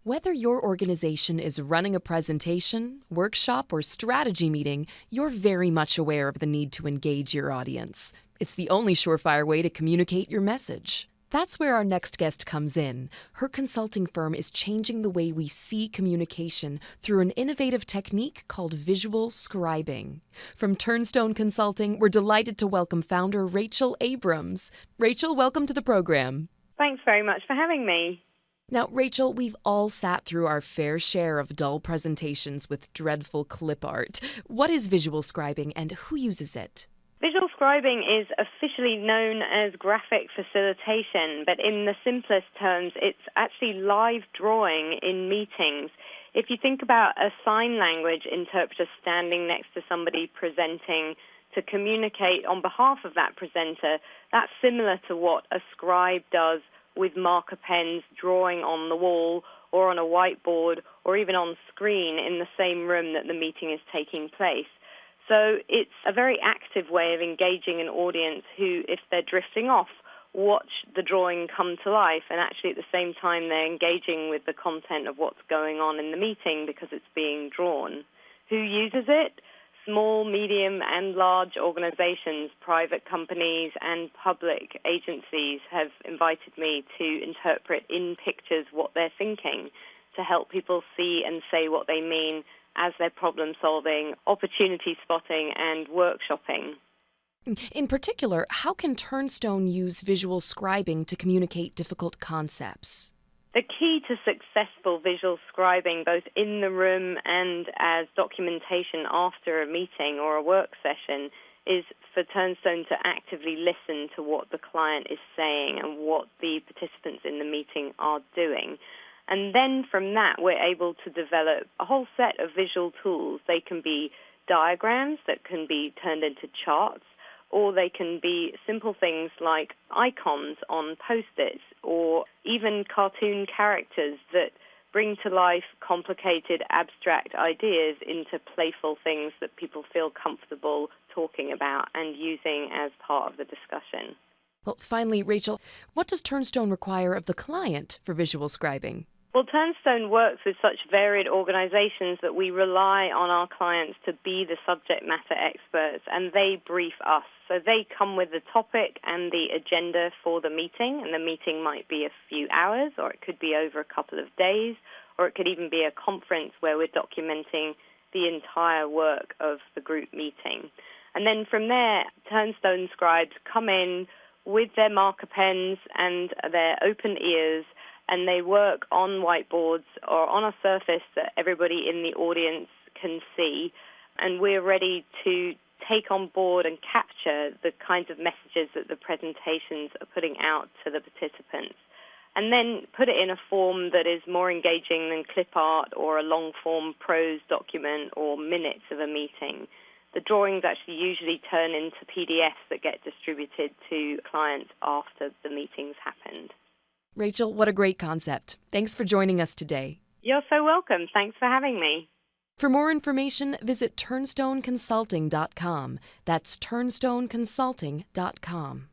Whether your organization is running a presentation, workshop, or strategy meeting, you're very much aware of the need to engage your audience. It's the only surefire way to communicate your message. That's where our next guest comes in. Her consulting firm is changing the way we see communication through an innovative technique called visual scribing. From Turnstone Consulting, we're delighted to welcome founder Rachel Abrams. Rachel, welcome to the program. Thanks very much for having me. Now, Rachel, we've all sat through our fair share of dull presentations with dreadful clip art. What is visual scribing and who uses it? Visual scribing is officially known as graphic facilitation, but in the simplest terms, it's actually live drawing in meetings. If you think about a sign language interpreter standing next to somebody presenting to communicate on behalf of that presenter, that's similar to what a scribe does with marker pens drawing on the wall or on a whiteboard or even on screen in the same room that the meeting is taking place. So it's a very active way of engaging an audience who, if they're drifting off, watch the drawing come to life, and actually at the same time they're engaging with the content of what's going on in the meeting because it's being drawn. Who uses it? Small, medium, and large organizations, private companies, and public agencies have invited me to interpret in pictures what they're thinking to help people see and say what they mean as they're problem-solving, opportunity spotting, and workshopping. In particular, how can Turnstone use visual scribing to communicate difficult concepts? The key to successful visual scribing, both in the room and as documentation after a meeting or a work session, is for Turnstone to actively listen to what the client is saying and what the participants in the meeting are doing. And then from that, we're able to develop a whole set of visual tools. They can be diagrams that can be turned into charts, or they can be simple things like icons on Post-its, or even cartoon characters that bring to life complicated, abstract ideas into playful things that people feel comfortable talking about and using as part of the discussion. Well, finally, Rachel, what does Turnstone require of the client for visual scribing? Well, Turnstone works with such varied organizations that we rely on our clients to be the subject matter experts, and they brief us. So they come with the topic and the agenda for the meeting, and the meeting might be a few hours, or it could be over a couple of days, or it could even be a conference where we're documenting the entire work of the group meeting. And then from there, Turnstone scribes come in with their marker pens and their open ears, and they work on whiteboards or on a surface that everybody in the audience can see, and we're ready to take on board and capture the kinds of messages that the presentations are putting out to the participants, and then put it in a form that is more engaging than clip art or a long-form prose document or minutes of a meeting. The drawings actually usually turn into PDFs that get distributed to clients after the meeting's happened. Rachel, what a great concept. Thanks for joining us today. You're so welcome. Thanks for having me. For more information, visit turnstoneconsulting.com. That's turnstoneconsulting.com.